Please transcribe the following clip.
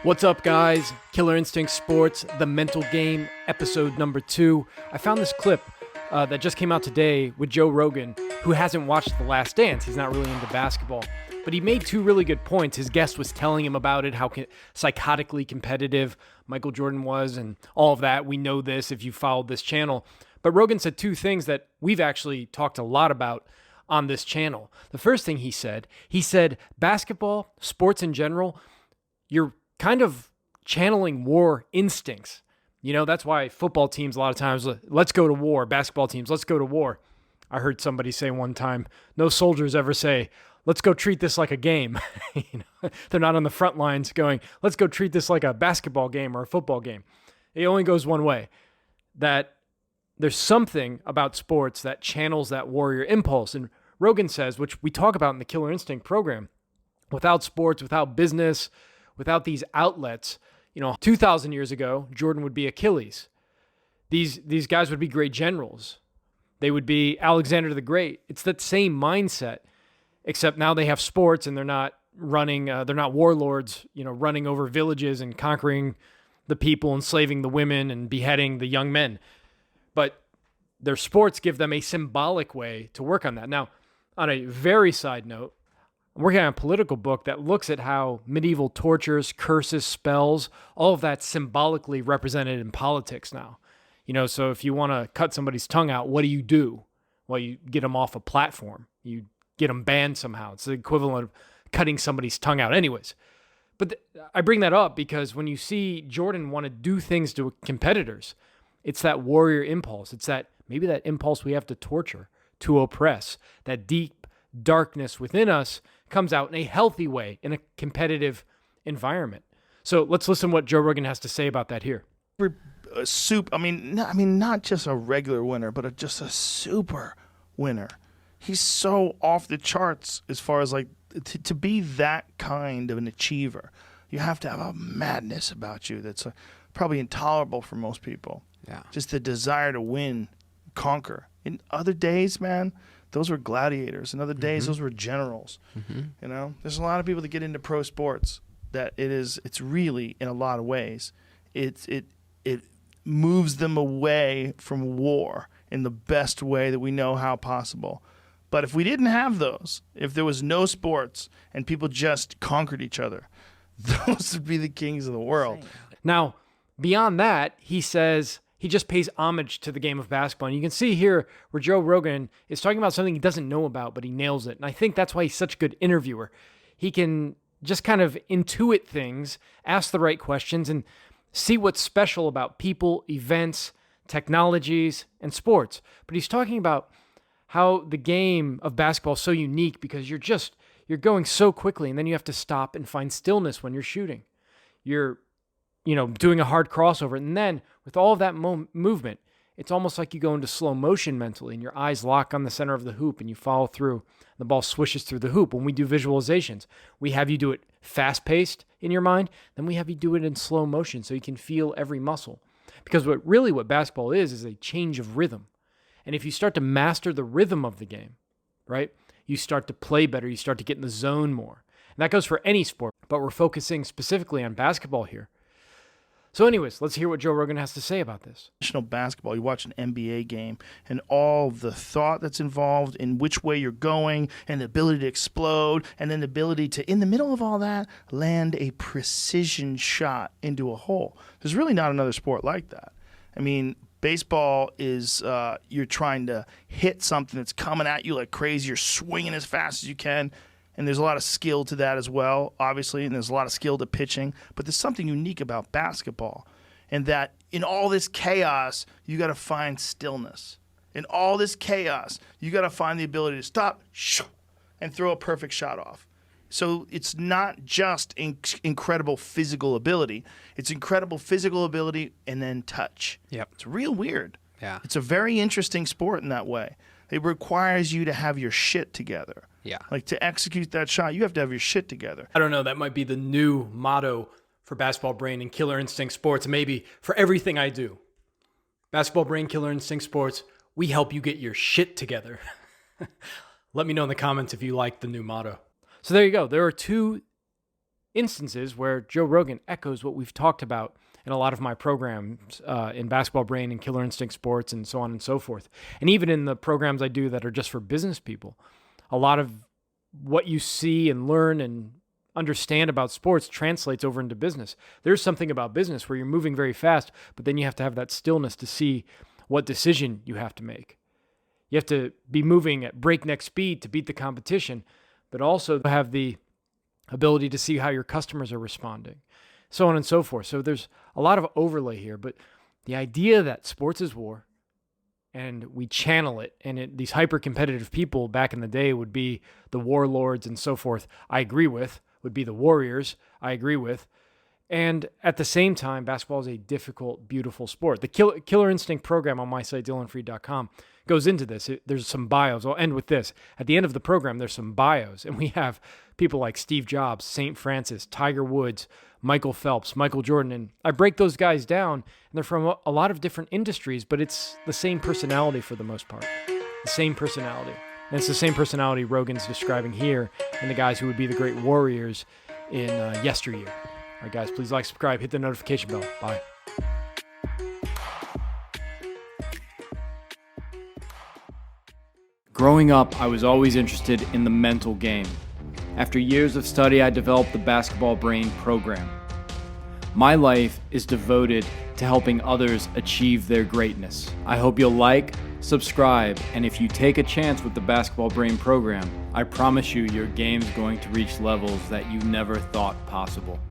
What's up, guys? Killer Instinct Sports, The Mental Game, episode number 2. I found this clip that just came out today with Joe Rogan, who hasn't watched The Last Dance. He's not really into basketball. But he made two really good points. His guest was telling him about it, how psychotically competitive Michael Jordan was, and all of that. We know this if you followed this channel. But Rogan said two things that we've actually talked a lot about on this channel. The first thing he said basketball, sports in general, you're kind of channeling war instincts. You know, that's why football teams a lot of times, let's go to war. Basketball teams, let's go to war. I heard somebody say one time, no soldiers ever say, let's go treat this like a game. They're not on the front lines going, let's go treat this like a basketball game or a football game. It only goes one way. That there's something about sports that channels that warrior impulse. And Rogan says, which we talk about in the Killer Instinct program, without sports, without business, without these outlets, 2,000 years ago, Jordan would be Achilles. These guys would be great generals. They would be Alexander the Great. It's that same mindset, except now they have sports and they're not running, they're not warlords, running over villages and conquering the people, enslaving the women and beheading the young men. But their sports give them a symbolic way to work on that. Now, on a very side note, I'm working on a political book that looks at how medieval tortures, curses, spells, all of that's symbolically represented in politics now. So if you want to cut somebody's tongue out, what do? Well, you get them off a platform. You get them banned somehow. It's the equivalent of cutting somebody's tongue out. Anyways, but I bring that up because when you see Jordan want to do things to competitors, it's that warrior impulse. It's maybe that impulse we have to torture, to oppress, that deep darkness within us comes out in a healthy way in a competitive environment. So let's listen to what Joe Rogan has to say about that here. Not just a regular winner, but just a super winner. He's so off the charts as far as to be that kind of an achiever. You have to have a madness about you that's probably intolerable for most people. Yeah. Just the desire to win, conquer. In other days, man, those were gladiators. In other days, those were generals. Mm-hmm. There's a lot of people that get into pro sports that it's really, in a lot of ways, it moves them away from war in the best way that we know how possible. But if we didn't have those, if there was no sports and people just conquered each other, those would be the kings of the world. Now, beyond that, he says he just pays homage to the game of basketball. And you can see here where Joe Rogan is talking about something he doesn't know about, but he nails it. And I think that's why he's such a good interviewer. He can just kind of intuit things, ask the right questions, and see what's special about people, events, technologies, and sports. But he's talking about how the game of basketball is so unique because you're going so quickly, and then you have to stop and find stillness when you're shooting. You're doing a hard crossover. And then with all of that movement, it's almost like you go into slow motion mentally and your eyes lock on the center of the hoop and you follow through. The ball swishes through the hoop. When we do visualizations, we have you do it fast-paced in your mind. Then we have you do it in slow motion so you can feel every muscle. Because what basketball is a change of rhythm. And if you start to master the rhythm of the game, right, you start to play better. You start to get in the zone more. And that goes for any sport, but we're focusing specifically on basketball here. So anyways, let's hear what Joe Rogan has to say about this. Professional basketball, you watch an NBA game and all the thought that's involved in which way you're going and the ability to explode and then the ability to, in the middle of all that, land a precision shot into a hole. There's really not another sport like that. Baseball is you're trying to hit something that's coming at you like crazy. You're swinging as fast as you can. And there's a lot of skill to that as well, obviously, and there's a lot of skill to pitching. But there's something unique about basketball, and that in all this chaos, you got to find stillness. In all this chaos, you got to find the ability to stop and throw a perfect shot off. So it's not just incredible physical ability. It's incredible physical ability and then touch. Yep. It's real weird. Yeah. It's a very interesting sport in that way. It requires you to have your shit together. Yeah. To execute that shot, you have to have your shit together. I don't know. That might be the new motto for Basketball Brain and Killer Instinct Sports. Maybe for everything I do. Basketball Brain, Killer Instinct Sports, we help you get your shit together. Let me know in the comments if you like the new motto. So there you go. There are two instances where Joe Rogan echoes what we've talked about in a lot of my programs in Basketball Brain and Killer Instinct Sports and so on and so forth. And even in the programs I do that are just for business people, a lot of what you see and learn and understand about sports translates over into business. There's something about business where you're moving very fast, but then you have to have that stillness to see what decision you have to make. You have to be moving at breakneck speed to beat the competition, but also have the ability to see how your customers are responding, so on and so forth. So there's a lot of overlay here, but the idea that sports is war and we channel it, and these hyper-competitive people back in the day would be the warlords and so forth, I agree with, would be the warriors, I agree with. And at the same time, basketball is a difficult, beautiful sport. The Killer Instinct program on my site, DylanFree.com, goes into this. There's some bios. I'll end with this. At the end of the program, there's some bios, and we have people like Steve Jobs, St. Francis, Tiger Woods, Michael Phelps, Michael Jordan, and I break those guys down, and they're from a lot of different industries, but it's the same personality for the most part. The same personality. And it's the same personality Rogan's describing here and the guys who would be the great warriors in yesteryear. All right, guys, please like, subscribe, hit the notification bell. Bye. Growing up, I was always interested in the mental game. After years of study, I developed the Basketball Brain program. My life is devoted to helping others achieve their greatness. I hope you'll like, subscribe, and if you take a chance with the Basketball Brain program, I promise you your game's going to reach levels that you never thought possible.